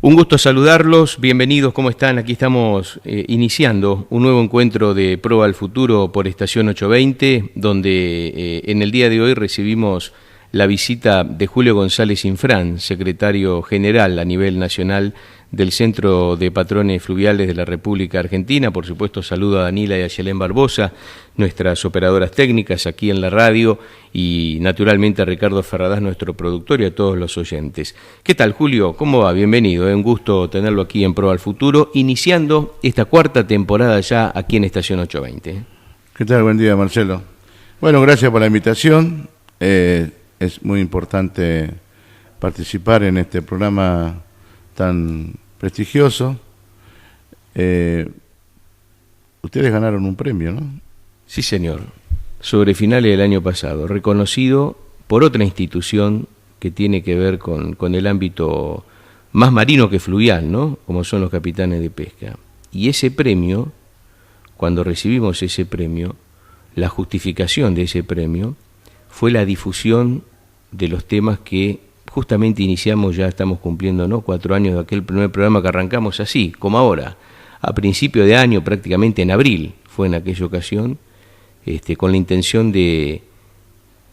Un gusto saludarlos, bienvenidos, ¿cómo están? Aquí estamos iniciando un nuevo encuentro de Proa al Futuro por Estación 820, donde en el día de hoy recibimos la visita de Julio González Infrán, secretario general a nivel nacional del Centro de Patrones Fluviales de la República Argentina. Por supuesto, saludo a Danila y a Yelén Barbosa, nuestras operadoras técnicas aquí en la radio, y naturalmente a Ricardo Ferradas, nuestro productor, y a todos los oyentes. ¿Qué tal, Julio? ¿Cómo va? Bienvenido, un gusto tenerlo aquí en Proa al Futuro, iniciando esta cuarta temporada ya aquí en Estación 820. ¿Qué tal? Buen día, Marcelo. Bueno, gracias por la invitación. Es muy importante participar en este programa tan prestigioso. Ustedes ganaron un premio, ¿no? Sí, señor, sobre finales del año pasado, reconocido por otra institución que tiene que ver con el ámbito más marino que fluvial, ¿no? Como son los capitanes de pesca. Y ese premio, cuando recibimos ese premio, la justificación de ese premio fue la difusión de los temas que justamente iniciamos, ya estamos cumpliendo, ¿no?, 4 años de aquel primer programa que arrancamos así, como ahora, a principio de año, prácticamente en abril, fue en aquella ocasión, con la intención de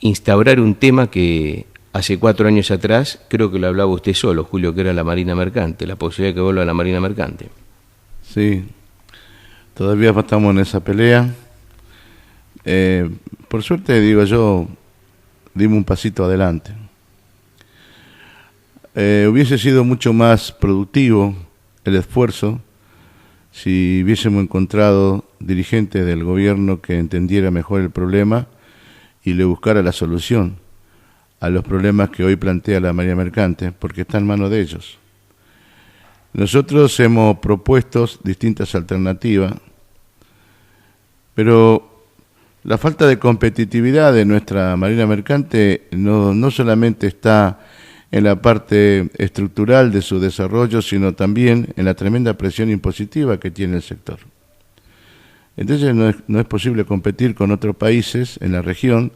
instaurar un tema que hace 4 años atrás, creo que lo hablaba usted solo, Julio, que era la Marina Mercante, la posibilidad de que vuelva a la Marina Mercante. Sí, todavía estamos en esa pelea. Por suerte, digo yo, dimos un pasito adelante. Hubiese sido mucho más productivo el esfuerzo si hubiésemos encontrado dirigentes del gobierno que entendiera mejor el problema y le buscara la solución a los problemas que hoy plantea la Marina Mercante, porque está en manos de ellos. Nosotros hemos propuesto distintas alternativas, pero la falta de competitividad de nuestra Marina Mercante no solamente está en la parte estructural de su desarrollo, sino también en la tremenda presión impositiva que tiene el sector. Entonces no es posible competir con otros países en la región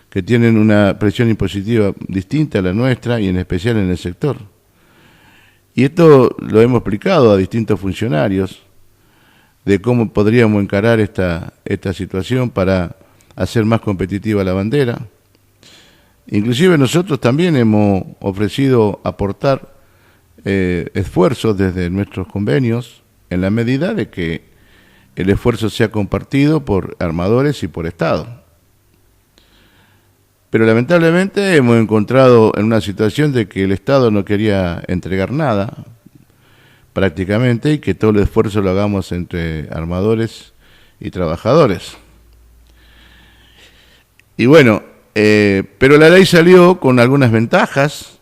que tienen una presión impositiva distinta a la nuestra y en especial en el sector. Y esto lo hemos explicado a distintos funcionarios de cómo podríamos encarar esta situación para hacer más competitiva la bandera. Inclusive nosotros también hemos ofrecido aportar esfuerzos desde nuestros convenios en la medida de que el esfuerzo sea compartido por armadores y por Estado. Pero lamentablemente hemos encontrado en una situación de que el Estado no quería entregar nada prácticamente, y que todo el esfuerzo lo hagamos entre armadores y trabajadores. Y bueno, pero la ley salió con algunas ventajas,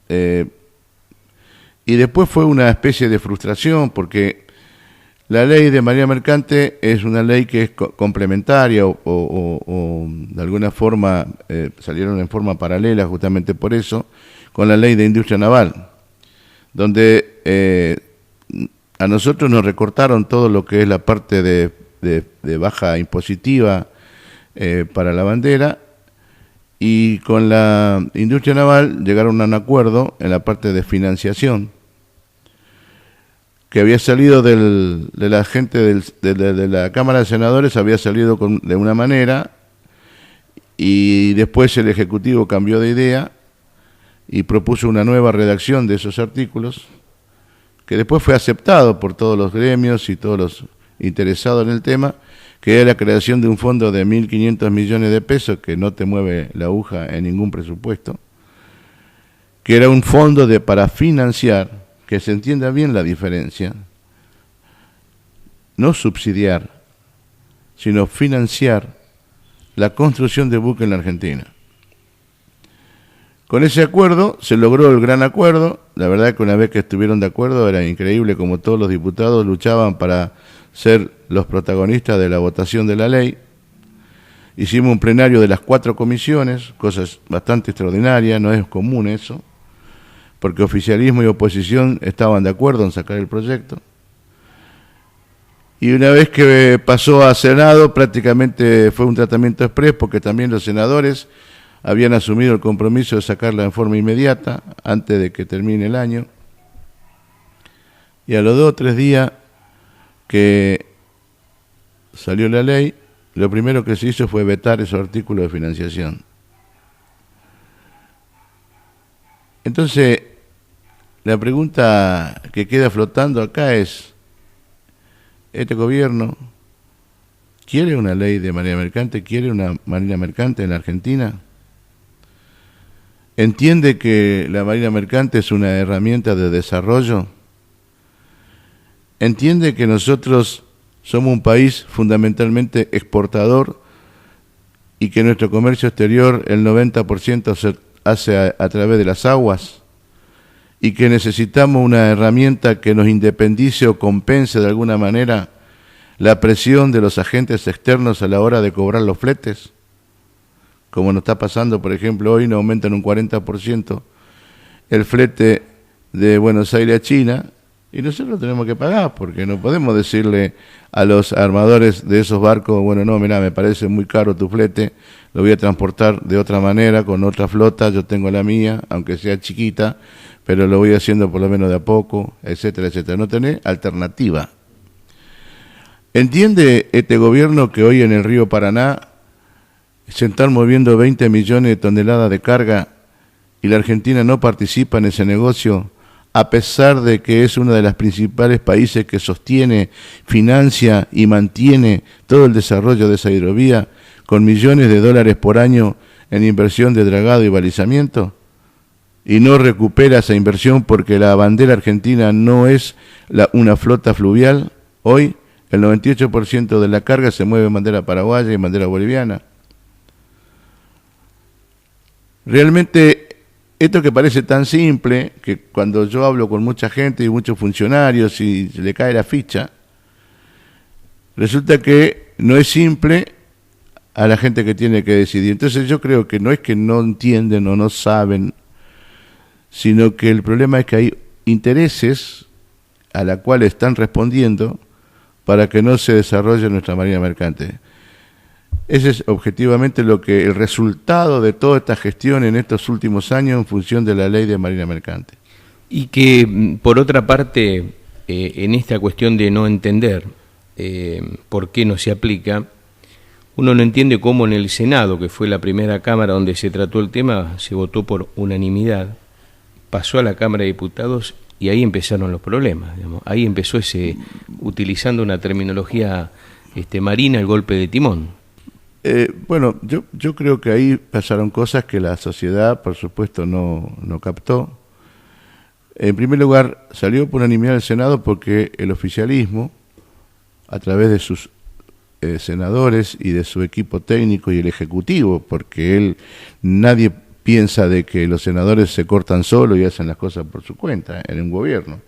y después fue una especie de frustración, porque la ley de Marina Mercante es una ley que es complementaria o de alguna forma salieron en forma paralela, justamente por eso, con la ley de industria naval, donde a nosotros nos recortaron todo lo que es la parte de baja impositiva para la bandera, y con la industria naval llegaron a un acuerdo en la parte de financiación que había salido de la gente de la Cámara de Senadores, había salido de una manera, y después el Ejecutivo cambió de idea y propuso una nueva redacción de esos artículos, que después fue aceptado por todos los gremios y todos los interesados en el tema, que era la creación de un fondo de 1.500 millones de pesos, que no te mueve la aguja en ningún presupuesto, que era un fondo para financiar, que se entienda bien la diferencia, no subsidiar, sino financiar la construcción de buques en la Argentina. Con ese acuerdo se logró el gran acuerdo. La verdad que una vez que estuvieron de acuerdo era increíble como todos los diputados luchaban para ser los protagonistas de la votación de la ley. Hicimos un plenario de las 4 comisiones, cosas bastante extraordinarias, no es común eso, porque oficialismo y oposición estaban de acuerdo en sacar el proyecto. Y una vez que pasó a Senado, prácticamente fue un tratamiento exprés, porque también los senadores habían asumido el compromiso de sacarla en forma inmediata, antes de que termine el año. y a los 2 o 3 días que salió la ley, lo primero que se hizo fue vetar esos artículos de financiación. Entonces, la pregunta que queda flotando acá es, ¿este gobierno quiere una ley de marina mercante? ¿Quiere una marina mercante en la Argentina? ¿Entiende que la marina mercante es una herramienta de desarrollo? ¿Entiende que nosotros somos un país fundamentalmente exportador y que nuestro comercio exterior el 90% se hace a través de las aguas y que necesitamos una herramienta que nos independice o compense de alguna manera la presión de los agentes externos a la hora de cobrar los fletes? Como nos está pasando, por ejemplo, hoy nos aumentan un 40% el flete de Buenos Aires a China y nosotros tenemos que pagar porque no podemos decirle a los armadores de esos barcos, bueno, no, mira, me parece muy caro tu flete, lo voy a transportar de otra manera, con otra flota, yo tengo la mía, aunque sea chiquita, pero lo voy haciendo por lo menos de a poco, etcétera, etcétera. No tenés alternativa. ¿Entiende este gobierno que hoy en el río Paraná se están moviendo 20 millones de toneladas de carga y la Argentina no participa en ese negocio, a pesar de que es uno de los principales países que sostiene, financia y mantiene todo el desarrollo de esa hidrovía con millones de dólares por año en inversión de dragado y balizamiento? Y no recupera esa inversión porque la bandera argentina no es una flota fluvial. Hoy el 98% de la carga se mueve en bandera paraguaya y en bandera boliviana. Realmente esto que parece tan simple, que cuando yo hablo con mucha gente y muchos funcionarios y se le cae la ficha, resulta que no es simple a la gente que tiene que decidir. Entonces yo creo que no es que no entienden o no saben, sino que el problema es que hay intereses a la cual están respondiendo para que no se desarrolle nuestra marina mercante. Ese es objetivamente el resultado de toda esta gestión en estos últimos años en función de la ley de marina mercante. Y que, por otra parte, en esta cuestión de no entender por qué no se aplica, uno no entiende cómo en el Senado, que fue la primera Cámara donde se trató el tema, se votó por unanimidad, pasó a la Cámara de Diputados y ahí empezaron los problemas. Digamos. Ahí empezó utilizando una terminología marina, el golpe de timón. Bueno, yo creo que ahí pasaron cosas que la sociedad, por supuesto, no captó. En primer lugar, salió por unanimidad del Senado porque el oficialismo, a través de sus senadores y de su equipo técnico y el ejecutivo, porque nadie piensa de que los senadores se cortan solos y hacen las cosas por su cuenta en un gobierno.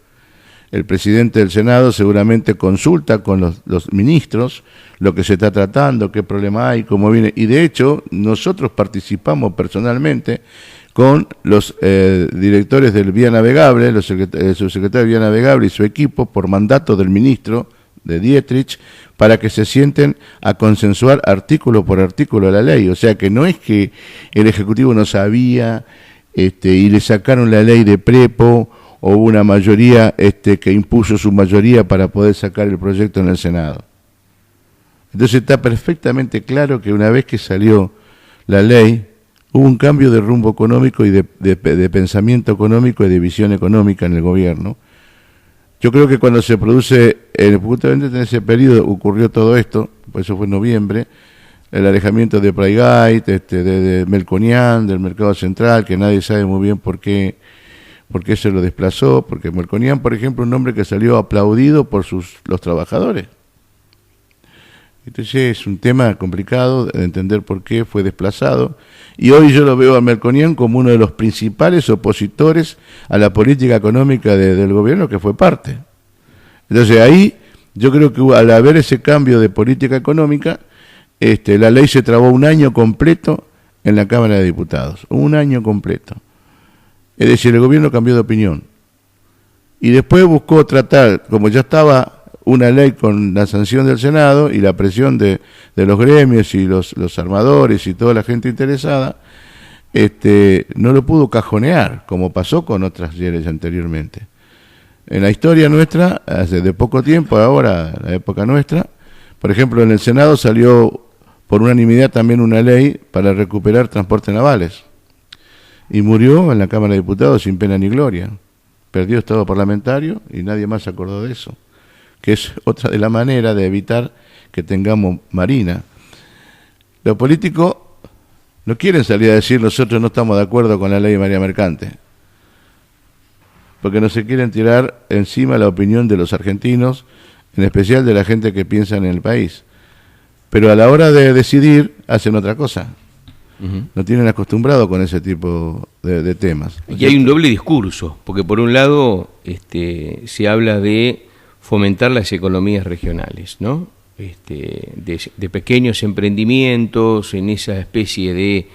El presidente del Senado seguramente consulta con los ministros lo que se está tratando, qué problema hay, cómo viene. Y de hecho, nosotros participamos personalmente con los directores del Vía Navegable, el subsecretario de Vía Navegable y su equipo, por mandato del ministro de Dietrich, para que se sienten a consensuar artículo por artículo la ley. O sea que no es que el Ejecutivo no sabía y le sacaron la ley de prepo, o hubo una mayoría que impuso su mayoría para poder sacar el proyecto en el Senado. Entonces está perfectamente claro que una vez que salió la ley, hubo un cambio de rumbo económico y de pensamiento económico y de visión económica en el gobierno. Yo creo que cuando se produce, justamente en ese periodo ocurrió todo esto, por eso fue en noviembre, el alejamiento de Praigate, de Melconian, del mercado central, que nadie sabe muy bien por qué se lo desplazó, porque Melconian, por ejemplo, un hombre que salió aplaudido por los trabajadores. Entonces es un tema complicado de entender por qué fue desplazado, y hoy yo lo veo a Melconian como uno de los principales opositores a la política económica del gobierno que fue parte. Entonces ahí yo creo que al haber ese cambio de política económica, la ley se trabó un año completo en la Cámara de Diputados, un año completo. Es decir, el gobierno cambió de opinión. Y después buscó tratar, como ya estaba una ley con la sanción del Senado y la presión de los gremios y los armadores y toda la gente interesada, no lo pudo cajonear, como pasó con otras leyes anteriormente. En la historia nuestra, hace de poco tiempo, ahora, la época nuestra, por ejemplo, en el Senado salió por unanimidad también una ley para recuperar transportes navales. Y murió en la Cámara de Diputados sin pena ni gloria. Perdió estado parlamentario y nadie más se acordó de eso. Que es otra de las maneras de evitar que tengamos marina. Los políticos no quieren salir a decir nosotros no estamos de acuerdo con la ley de marina mercante, porque no se quieren tirar encima la opinión de los argentinos, en especial de la gente que piensa en el país. Pero a la hora de decidir hacen otra cosa. No tienen acostumbrado con ese tipo de temas. Y hay un doble discurso, porque por un lado se habla de fomentar las economías regionales, ¿no? De pequeños emprendimientos, en esa especie de,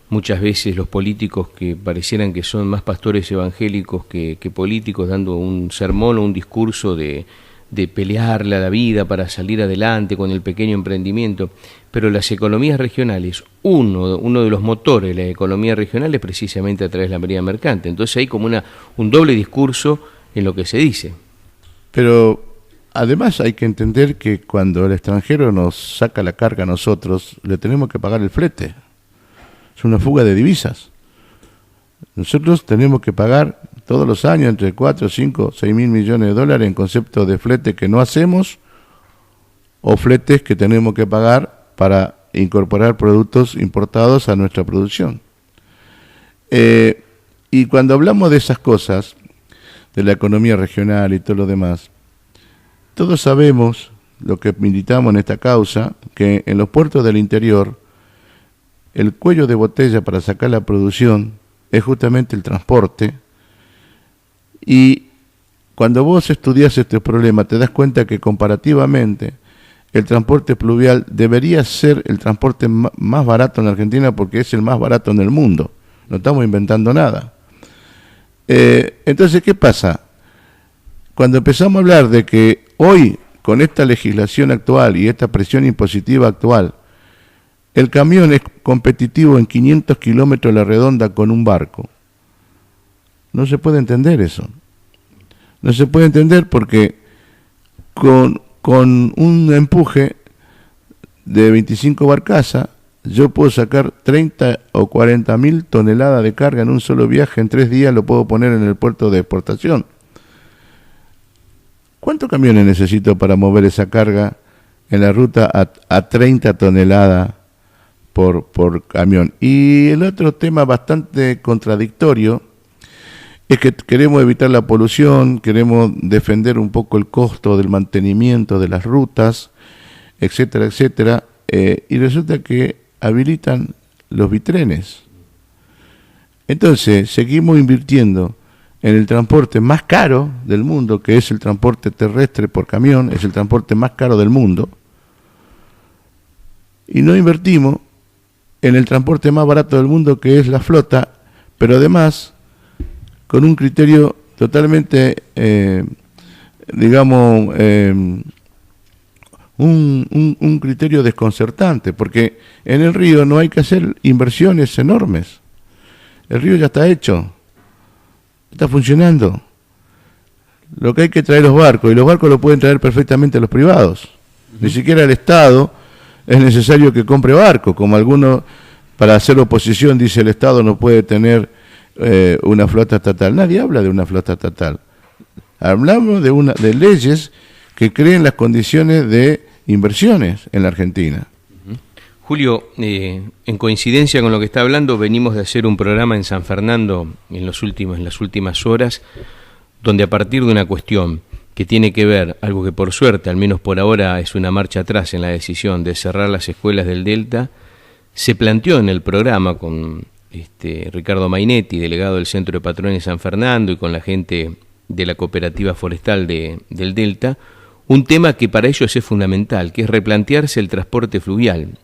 muchas veces los políticos que parecieran que son más pastores evangélicos que políticos, dando un sermón o un discurso de pelearla la vida para salir adelante con el pequeño emprendimiento. Pero las economías regionales, uno de los motores de la economía regional es precisamente a través de la marina mercante. Entonces hay como un doble discurso en lo que se dice. Pero además hay que entender que cuando el extranjero nos saca la carga a nosotros, le tenemos que pagar el flete. Es una fuga de divisas. Nosotros tenemos que pagar todos los años entre 4, 5, 6 mil millones de dólares en concepto de flete que no hacemos o fletes que tenemos que pagar para incorporar productos importados a nuestra producción. Y cuando hablamos de esas cosas, de la economía regional y todo lo demás, todos sabemos, lo que militamos en esta causa, que en los puertos del interior, el cuello de botella para sacar la producción es justamente el transporte. Y cuando vos estudias este problema, te das cuenta que comparativamente el transporte pluvial debería ser el transporte más barato en la Argentina, porque es el más barato en el mundo. No estamos inventando nada. Entonces, ¿qué pasa? Cuando empezamos a hablar de que hoy, con esta legislación actual y esta presión impositiva actual, el camión es competitivo en 500 kilómetros a la redonda con un barco, no se puede entender eso. No se puede entender porque con un empuje de 25 barcazas, yo puedo sacar 30 o 40 mil toneladas de carga en un solo viaje. En 3 días lo puedo poner en el puerto de exportación. ¿Cuántos camiones necesito para mover esa carga en la ruta a 30 toneladas por camión? Y el otro tema bastante contradictorio es que queremos evitar la polución, queremos defender un poco el costo del mantenimiento de las rutas, etcétera, etcétera, y resulta que habilitan los bitrenes. Entonces, seguimos invirtiendo en el transporte más caro del mundo, que es el transporte terrestre por camión, es el transporte más caro del mundo, y no invertimos en el transporte más barato del mundo, que es la flota, pero además con un criterio totalmente, un criterio desconcertante, porque en el río no hay que hacer inversiones enormes. El río ya está hecho, está funcionando. Lo que hay que traer los barcos, y los barcos lo pueden traer perfectamente los privados. Ni siquiera el Estado es necesario que compre barcos, como algunos, para hacer oposición, dice el Estado no puede tener una flota estatal. Nadie habla de una flota estatal. Hablamos de leyes que creen las condiciones de inversiones en la Argentina. Julio, en coincidencia con lo que está hablando, venimos de hacer un programa en San Fernando en las últimas horas, donde a partir de una cuestión que tiene que ver, algo que por suerte, al menos por ahora, es una marcha atrás en la decisión de cerrar las escuelas del Delta, se planteó en el programa con Ricardo Mainetti, delegado del Centro de Patrones San Fernando, y con la gente de la cooperativa forestal del Delta, un tema que para ellos es fundamental, que es replantearse el transporte fluvial,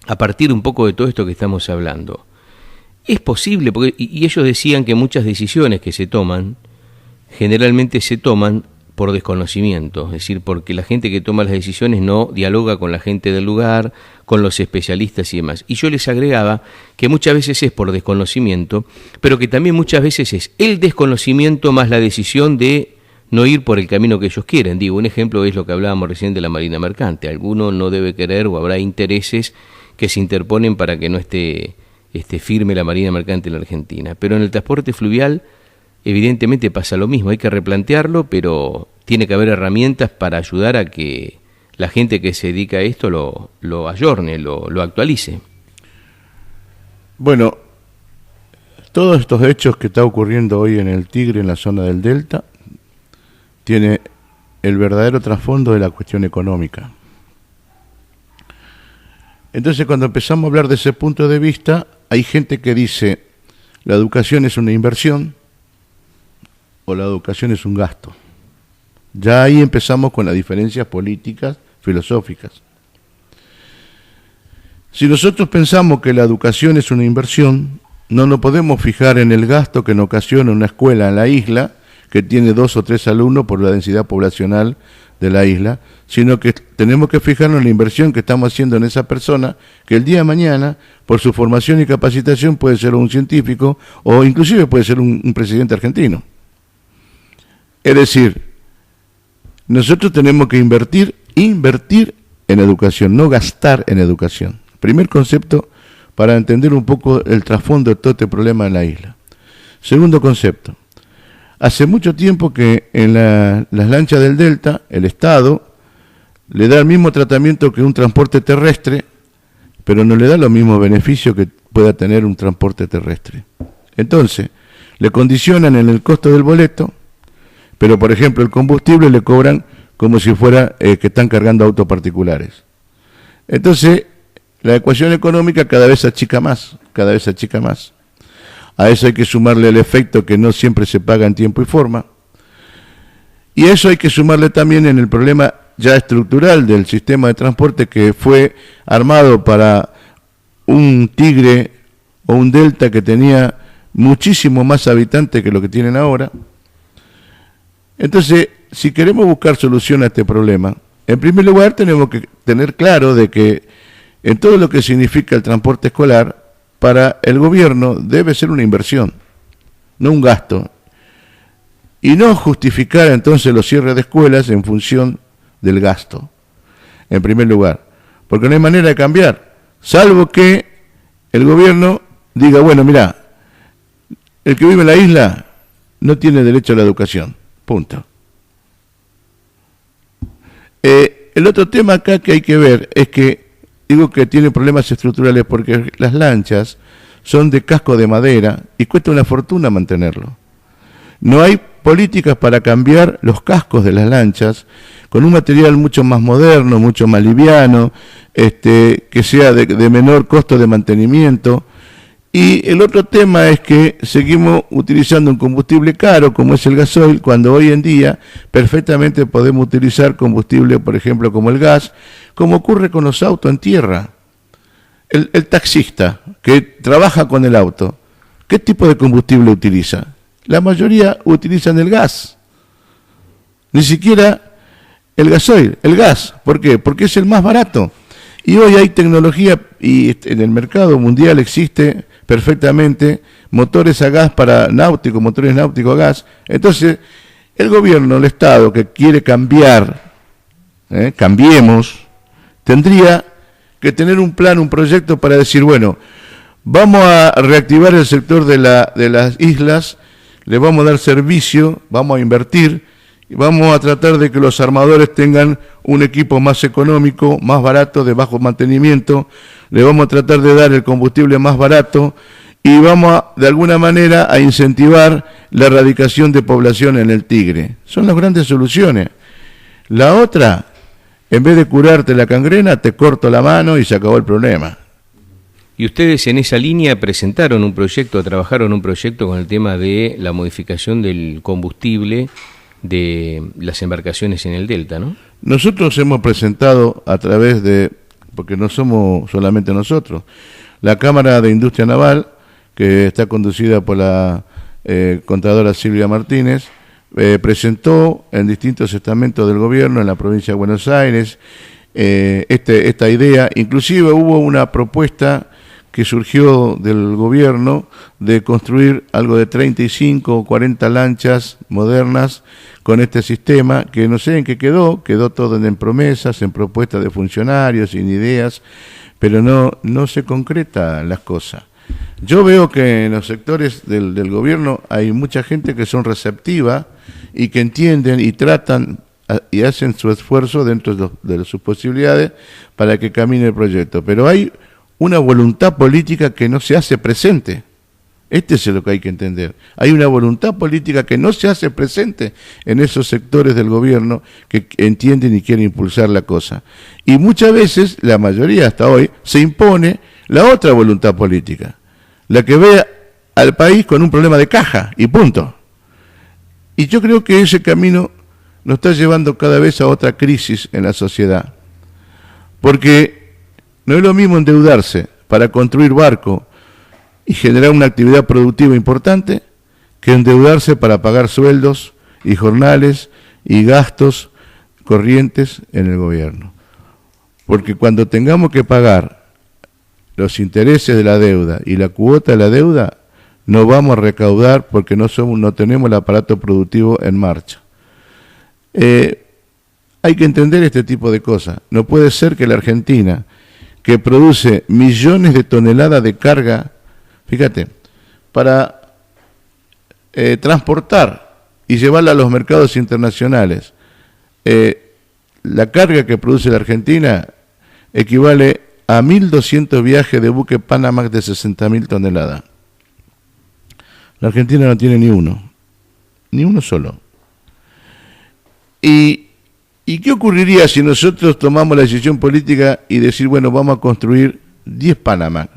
a partir un poco de todo esto que estamos hablando. Es posible, porque y ellos decían que muchas decisiones que se toman, generalmente se toman por desconocimiento, es decir, porque la gente que toma las decisiones no dialoga con la gente del lugar, con los especialistas y demás. Y yo les agregaba que muchas veces es por desconocimiento, pero que también muchas veces es el desconocimiento más la decisión de no ir por el camino que ellos quieren. Digo, un ejemplo es lo que hablábamos recién de la Marina Mercante. Alguno no debe querer o habrá intereses que se interponen para que no esté firme la Marina Mercante en la Argentina. Pero en el transporte fluvial evidentemente pasa lo mismo, hay que replantearlo, pero tiene que haber herramientas para ayudar a que la gente que se dedica a esto lo ayorne, lo actualice. Bueno, todos estos hechos que está ocurriendo hoy en el Tigre, en la zona del Delta, tiene el verdadero trasfondo de la cuestión económica. Entonces, cuando empezamos a hablar de ese punto de vista, hay gente que dice, la educación es una inversión o la educación es un gasto. Ya ahí empezamos con las diferencias políticas, filosóficas. Si nosotros pensamos que la educación es una inversión, no nos podemos fijar en el gasto que nos ocasiona una escuela en la isla, que tiene 2 o 3 alumnos por la densidad poblacional de la isla, sino que tenemos que fijarnos en la inversión que estamos haciendo en esa persona, que el día de mañana, por su formación y capacitación, puede ser un científico o inclusive puede ser un presidente argentino. Es decir, nosotros tenemos que invertir en educación, no gastar en educación. Primer concepto para entender un poco el trasfondo de todo este problema en la isla. Segundo concepto, hace mucho tiempo que en las lanchas del Delta, el Estado le da el mismo tratamiento que un transporte terrestre, pero no le da los mismos beneficios que pueda tener un transporte terrestre. Entonces, le condicionan en el costo del boleto, pero por ejemplo el combustible le cobran como si fuera que están cargando autos particulares. Entonces, la ecuación económica cada vez se achica más. A eso hay que sumarle el efecto que no siempre se paga en tiempo y forma. Y eso hay que sumarle también en el problema ya estructural del sistema de transporte que fue armado para un Tigre o un Delta que tenía muchísimo más habitantes que lo que tienen ahora. Entonces, si queremos buscar solución a este problema, en primer lugar tenemos que tener claro de que en todo lo que significa el transporte escolar, para el gobierno debe ser una inversión, no un gasto. Y no justificar entonces los cierres de escuelas en función del gasto, en primer lugar. Porque no hay manera de cambiar, salvo que el gobierno diga, bueno, mira, el que vive en la isla no tiene derecho a la educación, punto. El otro tema acá que hay que ver es que digo que tiene problemas estructurales porque las lanchas son de casco de madera y cuesta una fortuna mantenerlo. No hay políticas para cambiar los cascos de las lanchas con un material mucho más moderno, mucho más liviano, que sea de menor costo de mantenimiento. Y el otro tema es que seguimos utilizando un combustible caro como es el gasoil, cuando hoy en día perfectamente podemos utilizar combustible, por ejemplo, como el gas, como ocurre con los autos en tierra. El taxista que trabaja con el auto, ¿qué tipo de combustible utiliza? La mayoría utilizan el gas, ni siquiera el gasoil, el gas. ¿Por qué? Porque es el más barato. Y hoy hay tecnología y en el mercado mundial existe perfectamente motores a gas para náuticos, motores náuticos a gas. Entonces, el gobierno, el Estado que quiere cambiar, cambiemos, tendría que tener un plan, un proyecto para decir, bueno, vamos a reactivar el sector de las islas, le vamos a dar servicio, vamos a invertir, y vamos a tratar de que los armadores tengan un equipo más económico, más barato, de bajo mantenimiento, le vamos a tratar de dar el combustible más barato y vamos de alguna manera a incentivar la erradicación de población en el Tigre. Son las grandes soluciones. La otra, en vez de curarte la gangrena, te corto la mano y se acabó el problema. Y ustedes en esa línea presentaron un proyecto, trabajaron un proyecto con el tema de la modificación del combustible de las embarcaciones en el Delta, ¿no? Nosotros hemos presentado a través de, porque no somos solamente nosotros, la Cámara de Industria Naval, que está conducida por la contadora Silvia Martínez, presentó en distintos estamentos del gobierno en la provincia de Buenos Aires esta idea. Inclusive hubo una propuesta que surgió del gobierno de construir algo de 35 o 40 lanchas modernas con este sistema, que no sé en qué quedó todo en promesas, en propuestas de funcionarios, en ideas, pero no se concreta las cosas. Yo veo que en los sectores del gobierno hay mucha gente que son receptiva y que entienden y tratan y hacen su esfuerzo dentro de sus posibilidades para que camine el proyecto, pero hay una voluntad política que no se hace presente. Este es lo que hay que entender. Hay una voluntad política que no se hace presente en esos sectores del gobierno que entienden y quieren impulsar la cosa. Y muchas veces, la mayoría hasta hoy, se impone la otra voluntad política, la que ve al país con un problema de caja y punto. Y yo creo que ese camino nos está llevando cada vez a otra crisis en la sociedad. Porque no es lo mismo endeudarse para construir barco y generar una actividad productiva importante que endeudarse para pagar sueldos y jornales y gastos corrientes en el gobierno. Porque cuando tengamos que pagar los intereses de la deuda y la cuota de la deuda, no vamos a recaudar porque no tenemos el aparato productivo en marcha. Hay que entender este tipo de cosas. No puede ser que la Argentina, que produce millones de toneladas de carga, fíjate, para transportar y llevarla a los mercados internacionales, la carga que produce la Argentina equivale a 1.200 viajes de buque Panamax de 60.000 toneladas. La Argentina no tiene ni uno solo. ¿Y qué ocurriría si nosotros tomamos la decisión política y decir, bueno, vamos a construir 10 Panamax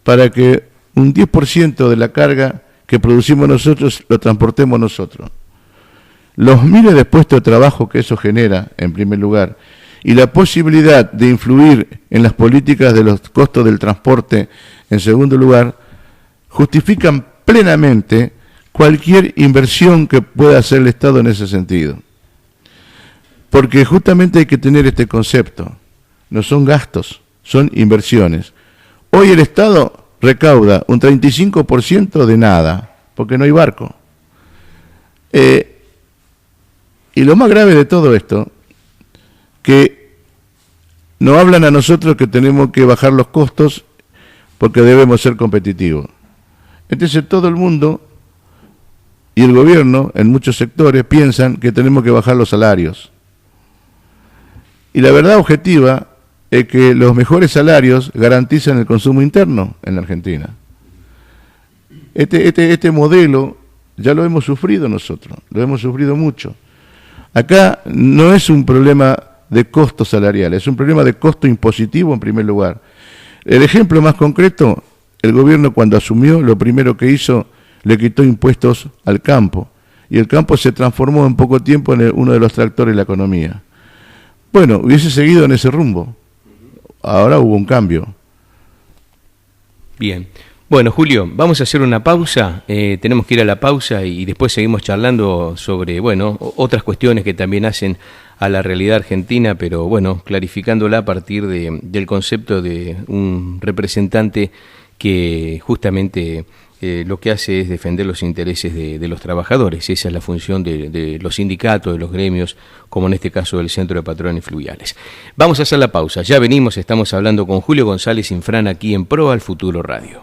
para que un 10% de la carga que producimos nosotros lo transportemos nosotros? Los miles de puestos de trabajo que eso genera, en primer lugar, y la posibilidad de influir en las políticas de los costos del transporte, en segundo lugar, justifican plenamente cualquier inversión que pueda hacer el Estado en ese sentido. Porque justamente hay que tener este concepto. No son gastos, son inversiones. Hoy el Estado recauda un 35% de nada, porque no hay barco. Y lo más grave de todo esto, que nos hablan a nosotros que tenemos que bajar los costos porque debemos ser competitivos. Entonces todo el mundo y el gobierno, en muchos sectores, piensan que tenemos que bajar los salarios. Y la verdad objetiva es que los mejores salarios garantizan el consumo interno en la Argentina. Este modelo ya lo hemos sufrido nosotros, lo hemos sufrido mucho. Acá no es un problema de costo salarial, es un problema de costo impositivo en primer lugar. El ejemplo más concreto, el gobierno cuando asumió, lo primero que hizo, le quitó impuestos al campo, y el campo se transformó en poco tiempo en uno de los tractores de la economía. Bueno, hubiese seguido en ese rumbo. Ahora hubo un cambio. Bien. Bueno, Julio, vamos a hacer una pausa. Tenemos que ir a la pausa y después seguimos charlando sobre, bueno, otras cuestiones que también hacen a la realidad argentina, pero bueno, clarificándola a partir del concepto de un representante que justamente lo que hace es defender los intereses de los trabajadores. Esa es la función de los sindicatos, de los gremios, como en este caso del Centro de Patrones Fluviales. Vamos a hacer la pausa. Ya venimos, estamos hablando con Julio González Infran aquí en Pro al Futuro Radio.